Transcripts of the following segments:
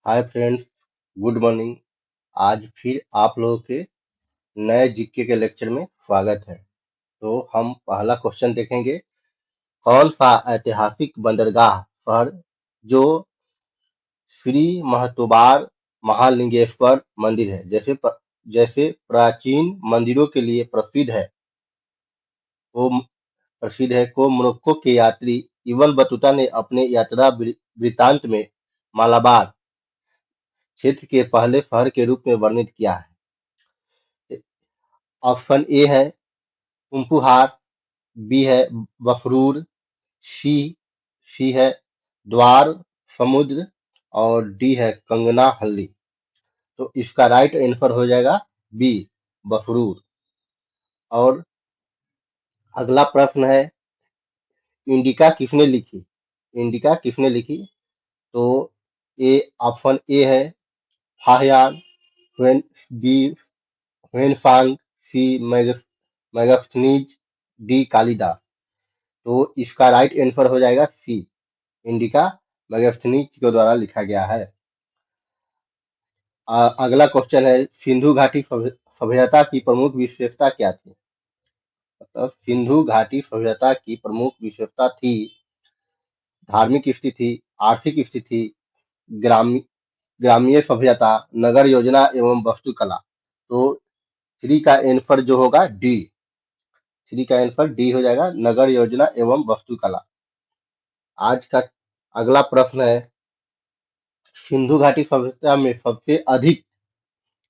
Hi friends, good morning. आज फिर आप लोगों के नए जीके के लेक्चर में स्वागत है। तो हम पहला क्वेश्चन देखेंगे। कौन सा ऐतिहासिक बंदरगाह शहर जो श्री महतोबार महालिंगेश्वर मंदिर है जैसे प्राचीन मंदिरों के लिए को मोरक्को के यात्री इब्न बतूता ने अपने यात्रा वृत्तांत में मालाबार क्षेत्र के पहले शहर के रूप में वर्णित किया है। ऑप्शन ए है पुम्पुहार, बी है बफरूर, सी सी है द्वार समुद्र और डी है कंगना हल्ली। तो इसका राइट आंसर हो जाएगा बी, बफरूर। और अगला प्रश्न है, इंडिका किसने लिखी? इंडिका किसने लिखी? तो ए ऑप्शन ए है Fahien, Hiuen B Hiuen Tsang, C Megasthenes, D Kalidas. तो इसका राइट आंसर हो जाएगा सी, इंडिका मैगस्थनीज के द्वारा लिखा गया है। अगला क्वेश्चन है, सिंधु घाटी सभ्यता की प्रमुख विशेषता क्या थी? मतलब सिंधु घाटी सभ्यता की प्रमुख विशेषता थी धार्मिक स्थिति, आर्थिक स्थिति, ग्रामीण ग्रामीण सभ्यता, नगर योजना एवं वास्तुकला। तो थ्री का आंसर जो होगा डी, थ्री का आंसर डी हो जाएगा, नगर योजना एवं वास्तुकला। आज का अगला प्रश्न है, सिंधु घाटी सभ्यता में सबसे अधिक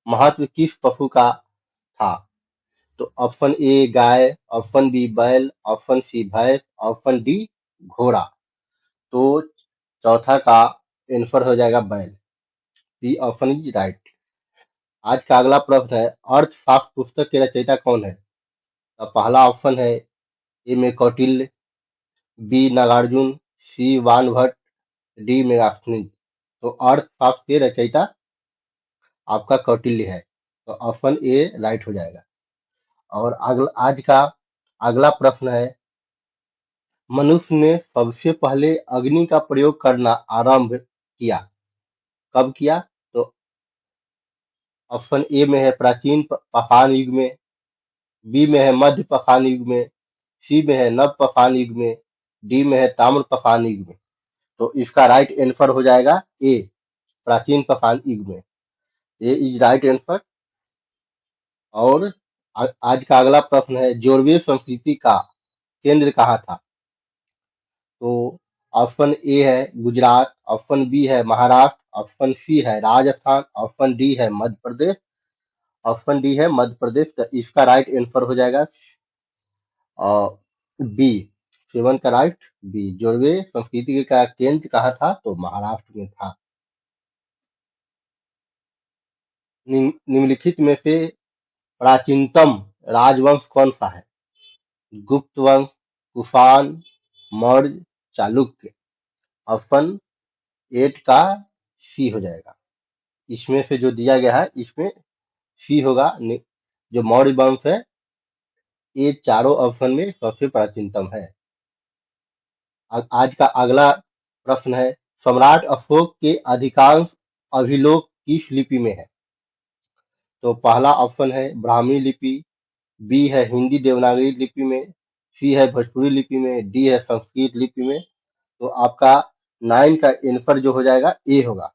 महत्व किस पशु का था? तो ऑप्शन ए गाय, ऑप्शन बी बैल, ऑप्शन सी भैंस, ऑप्शन डी घोड़ा। तो चौथा का आंसर हो जाएगा बैल, बी ऑप्शन इज राइट। आज का अगला प्रश्न है, अर्थशास्त्र पुस्तक के रचयिता कौन है? तो पहला ऑप्शन है ए में कौटिल्य, बी नागार्जुन, सी वानभट्ट, डी मेगास्थनीज। तो अर्थशास्त्र के रचयिता आपका कौटिल्य है, तो ऑप्शन ए राइट हो जाएगा। और आज का अगला प्रश्न है, मनुष्य ने सबसे पहले अग्नि का प्रयोग करना आरंभ किया, कब किया? तो ऑप्शन ए में है प्राचीन पाषाण युग में, बी में है मध्य पाषाण युग में, सी में है नव पाषाण युग में, डी में है ताम्र पाषाण युग में। तो इसका राइट आंसर हो जाएगा ए, प्राचीन पाषाण युग में, ए इज राइट आंसर। और आज का अगला प्रश्न है, जोरवे संस्कृति का केंद्र कहाँ था? तो ऑप्शन ए है गुजरात, ऑप्शन बी है महाराष्ट्र, ऑप्शन सी है राजस्थान, ऑप्शन डी है मध्य प्रदेश, ऑप्शन डी है मध्य प्रदेश। तो इसका राइट आंसर हो जाएगा बी, सेवन का राइट बी, जोरवे संस्कृति का केंद्र कहाँ था? तो महाराष्ट्र में था। निम्नलिखित में से प्राचीनतम राजवंश कौन सा है? गुप्त वंश, कुषाण, मौर्य, चालुक्य। ऑप्शन एट का सी हो जाएगा। इसमें से जो दिया गया है इसमें सी होगा। जो मौर्य वंश है ये चारों ऑप्शन में सबसे प्राचीनतम है। आज का अगला प्रश्न है, सम्राट अशोक के अधिकांश अभिलेख किस लिपि में है? तो पहला ऑप्शन है ब्राह्मी लिपि, बी है हिंदी देवनागरी लिपि में, सी है भोजपुरी लिपि में, डी है संस्कृत लिपि में। तो आपका नाइन का आंसर जो हो जाएगा ए होगा,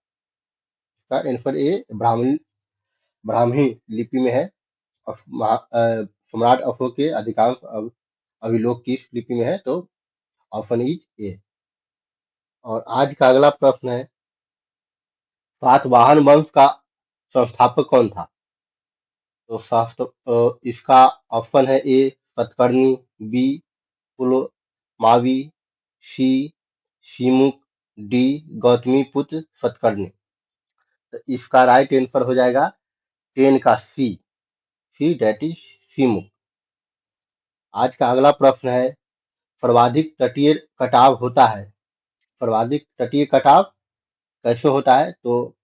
इसका आंसर ए ब्राह्मी लिपि में है। सम्राट अशोक के अधिकांश अभिलेख किस लिपि में है? तो ऑप्शन इज ए। और आज का अगला प्रश्न है, सातवाहन वंश का संस्थापक कौन था? इसका ऑप्शन है ए सतकर्णी, बी पुलमावी, सी सीमुक, डी गौतमी पुत्र सतकर्णी। तो इसका राइट आंसर हो जाएगा 10 का सी, सी डेट इज सीमुक। आज का अगला प्रश्न है, सर्वाधिक तटीय कटाव होता है, सर्वाधिक तटीय कटाव कैसे होता है? तो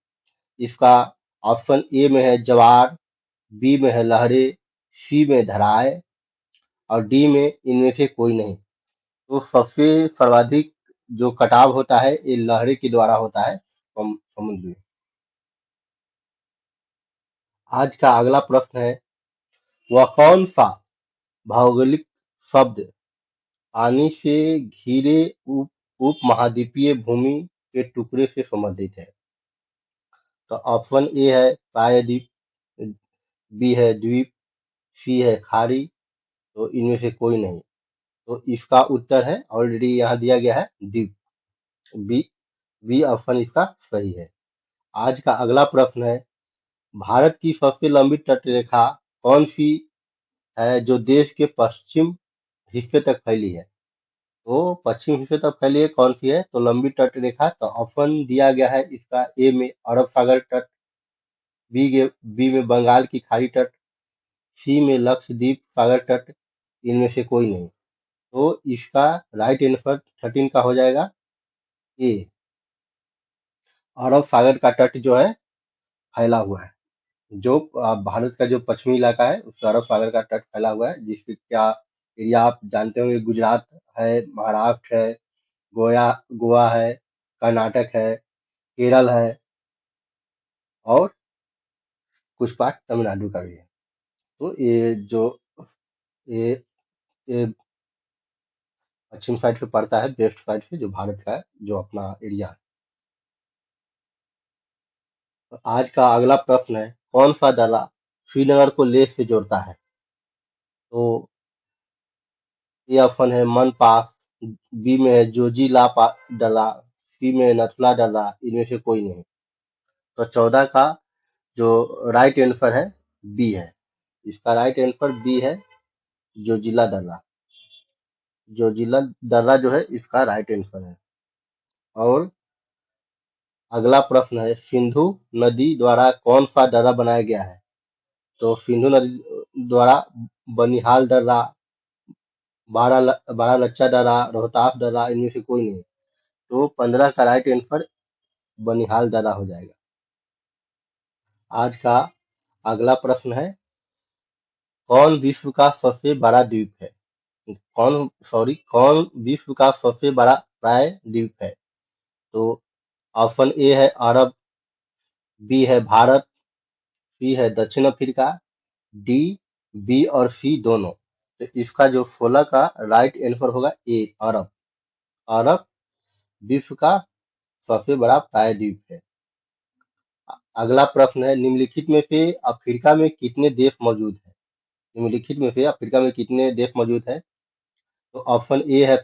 इसका ऑप्शन ए में है जवार, बी में है लहरें, सी में धराए और डी में इनमें से कोई नहीं। तो सबसे सर्वाधिक जो कटाव होता है ये लहरें के द्वारा होता है समुद्र में। आज का अगला प्रश्न है, वह कौन सा भौगोलिक शब्द पानी से घिरे उपमहाद्वीपीय भूमि के टुकड़े से संबंधित है? तो ऑप्शन ए है प्रायद्वीप, बी है द्वीप, सी है खाड़ी, तो इनमें से कोई नहीं। तो इसका उत्तर है, ऑलरेडी यहाँ दिया गया है, द्वीप। बी बी ऑप्शन इसका सही है। आज का अगला प्रश्न है, भारत की सबसे लंबी तटरेखा कौन सी है जो देश के पश्चिम हिस्से तक फैली है? तो पश्चिम हिस्से तक फैली है, कौन सी है? तो लंबी तटरेखा, तो ऑप्शन दिया गया है इसका ए में अरब सागर तट, बी में बंगाल की खाड़ी तट, सी में लक्षद्वीप सागर तट, इनमें से कोई नहीं। तो इसका राइट आंसर 13 का हो जाएगा ए, अरब सागर का तट जो है फैला हुआ है। जो भारत का जो पश्चिमी इलाका है उस अरब सागर का तट फैला हुआ है, जिसके क्या एरिया आप जानते होंगे, गुजरात है, महाराष्ट्र है, गोया गोवा है, कर्नाटक है, केरल है, और कुछ पार्ट तमिलनाडु का भी है। तो ये ये पश्चिम साइड से पड़ता है, वेस्ट साइड से, जो भारत का है, जो अपना एरिया है। तो आज का अगला प्रश्न है, कौन सा दर्रा श्रीनगर को लेह से जोड़ता है? तो ये ऑप्शन है मन पास, बी में है जोजिला दर्रा, सी में है नथुला दर्रा, इनमें से कोई नहीं। तो 14 का जो राइट आंसर है बी है। इसका राइट आंसर बी है, जोजिला दर्रा। जोजिला दर्रा जो है इसका राइट आंसर है। और अगला प्रश्न है, सिंधु नदी द्वारा कौन सा दर्रा बनाया गया है? तो सिंधु नदी द्वारा बनिहाल दर्रा, बारालच्चा दर्रा, रोहतास दर्रा, इनमें से कोई नहीं। तो 15 का राइट आंसर बनिहाल दर्रा हो जाएगा। आज का अगला प्रश्न है, कौन विश्व का सबसे बड़ा द्वीप है? कौन विश्व का सबसे बड़ा प्राय द्वीप है? तो ऑप्शन ए है अरब, बी है भारत, सी है दक्षिण अफ्रीका, डी बी और सी दोनों। तो इसका जो 16 का राइट आंसर होगा ए, अरब। अरब विश्व का सबसे बड़ा प्रायद्वीप है। अगला प्रश्न है, निम्नलिखित में से अफ्रीका में कितने देश मौजूद है? निम्नलिखित में से अफ्रीका में कितने देश मौजूद है? तो ऑप्शन ए है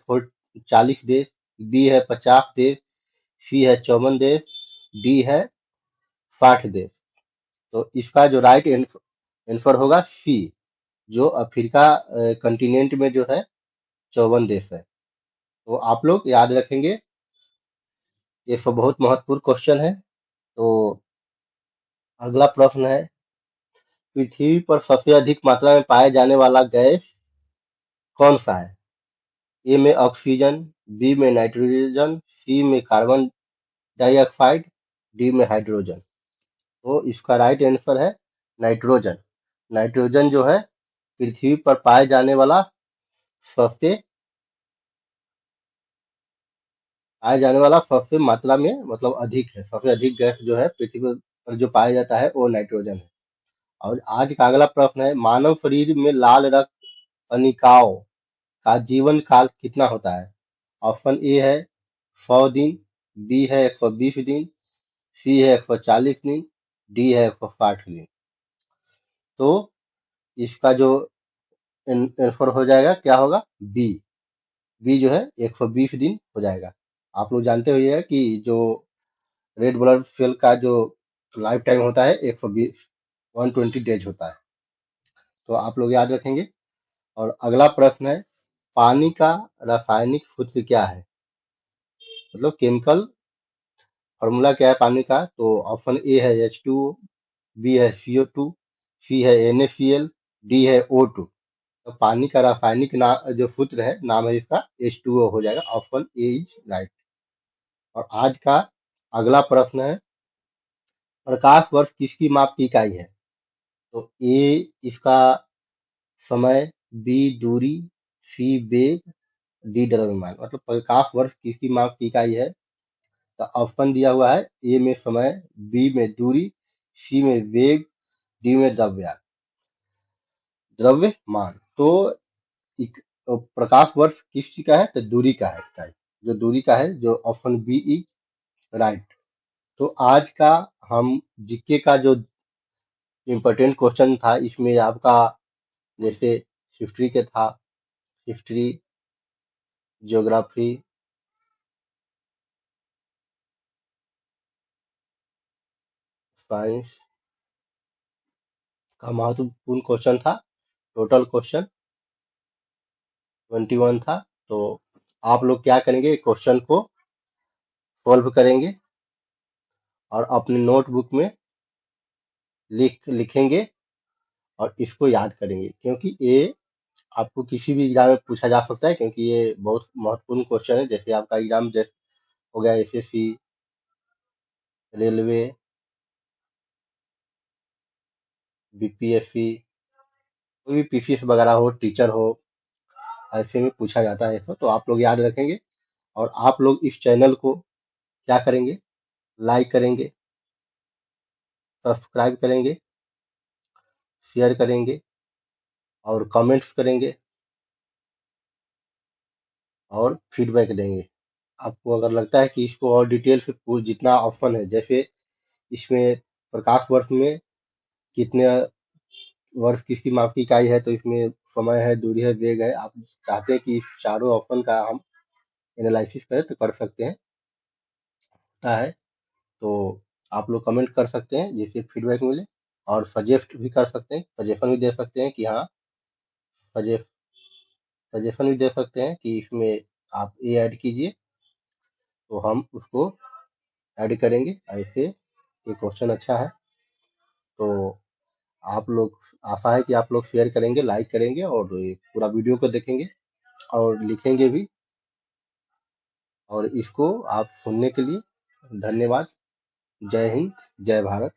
40 देश, बी है 50 देश, सी है 54 देश, डी है 60 देश। तो इसका जो राइट आंसर होगा सी, जो अफ्रीका कंटिनेंट में जो है 54 देश है। तो आप लोग याद रखेंगे, ये सब बहुत महत्वपूर्ण क्वेश्चन है। तो अगला प्रश्न है, पृथ्वी पर सबसे अधिक मात्रा में पाए जाने वाला गैस कौन सा है? ए में ऑक्सीजन, बी में नाइट्रोजन, सी में कार्बन डाइऑक्साइड, डी में हाइड्रोजन। तो इसका राइट आंसर है नाइट्रोजन। नाइट्रोजन जो है पृथ्वी पर पाए जाने वाला सबसे सबसे मात्रा में, मतलब अधिक है, सबसे अधिक गैस जो है पृथ्वी पर जो पाया जाता है वो नाइट्रोजन है। और आज का अगला प्रश्न है, मानव शरीर में लाल रक्त कणिकाओं का जीवन काल कितना होता है? ऑप्शन ए है 100 दिन, बी है 120 दिन, सी है 140 दिन, डी है 160 दिन। तो इसका जो आंसर हो जाएगा क्या होगा? बी। बी जो है 120 दिन हो जाएगा। आप लोग जानते होइएगा कि जो रेड ब्लड सेल का जो लाइफ टाइम होता है 120 120 डेज होता है। तो आप लोग याद रखेंगे। और अगला प्रश्न है, पानी का रासायनिक सूत्र क्या है? मतलब केमिकल फॉर्मूला क्या है पानी का? तो ऑप्शन ए है H2O, बी है CO2, सी है NaCl, डी है O2। तो पानी का रासायनिक नाम जो सूत्र है, नाम है इसका H2O हो जाएगा। Option A is right. और आज का अगला प्रश्न है, प्रकाश वर्ष किसकी माप की इकाई है? तो ए इसका समय, बी दूरी, सी वेग, डी द्रव्यमान। मतलब प्रकाश वर्ष किसकी माप की इकाई है? तो ऑप्शन दिया हुआ है, ए में समय, बी में दूरी, सी में वेग, डी में द्रव्यमान। द्रव्यमान तो प्रकाश वर्ष किस चीज का है, तो दूरी का है इकाई, जो दूरी का है, जो ऑप्शन बी इज राइट। तो आज का हम जीके का जो इम्पोर्टेंट क्वेश्चन था, इसमें आपका जैसे हिस्ट्री के था, हिस्ट्री, ज्योग्राफी, साइंस का महत्वपूर्ण क्वेश्चन था। टोटल क्वेश्चन 21 था। तो आप लोग क्या करेंगे, क्वेश्चन को सॉल्व करेंगे और अपने नोटबुक में लिखेंगे और इसको याद करेंगे, क्योंकि ये आपको किसी भी एग्जाम में पूछा जा सकता है, क्योंकि ये बहुत महत्वपूर्ण क्वेश्चन है। जैसे आपका एग्जाम जैसे हो गया एसएससी, रेलवे, बीपीएससी, कोई भी पीसीएस वगैरह हो, टीचर हो, ऐसे में पूछा जाता है इसको। तो आप लोग याद रखेंगे और आप लोग इस चैनल को क्या करेंगे, लाइक करेंगे, सब्सक्राइब करेंगे, शेयर करेंगे और कमेंट्स करेंगे और फीडबैक देंगे। आपको अगर लगता है कि इसको और डिटेल से जितना ऑप्शन है, जैसे इसमें प्रकाश वर्ष में कितने वर्ष किसकी माप की इकाई है, तो इसमें समय है, दूरी है, वेग है। आप चाहते हैं कि इस चारों ऑप्शन का हम एनालिसिस करें तो कर सकते हैं, होता है। तो आप लोग कमेंट कर सकते हैं जिससे फीडबैक मिले, और सजेस्ट भी कर सकते हैं, सजेशन भी दे सकते हैं कि हाँ, सजेशन भी दे सकते हैं कि इसमें आप ये ऐड कीजिए, तो हम उसको ऐड करेंगे। ऐसे ये क्वेश्चन अच्छा है। तो आप लोग, आशा है कि आप लोग शेयर करेंगे, लाइक करेंगे और ये पूरा वीडियो को देखेंगे और लिखेंगे भी। और इसको आप सुनने के लिए धन्यवाद। जय हिंद, जय भारत।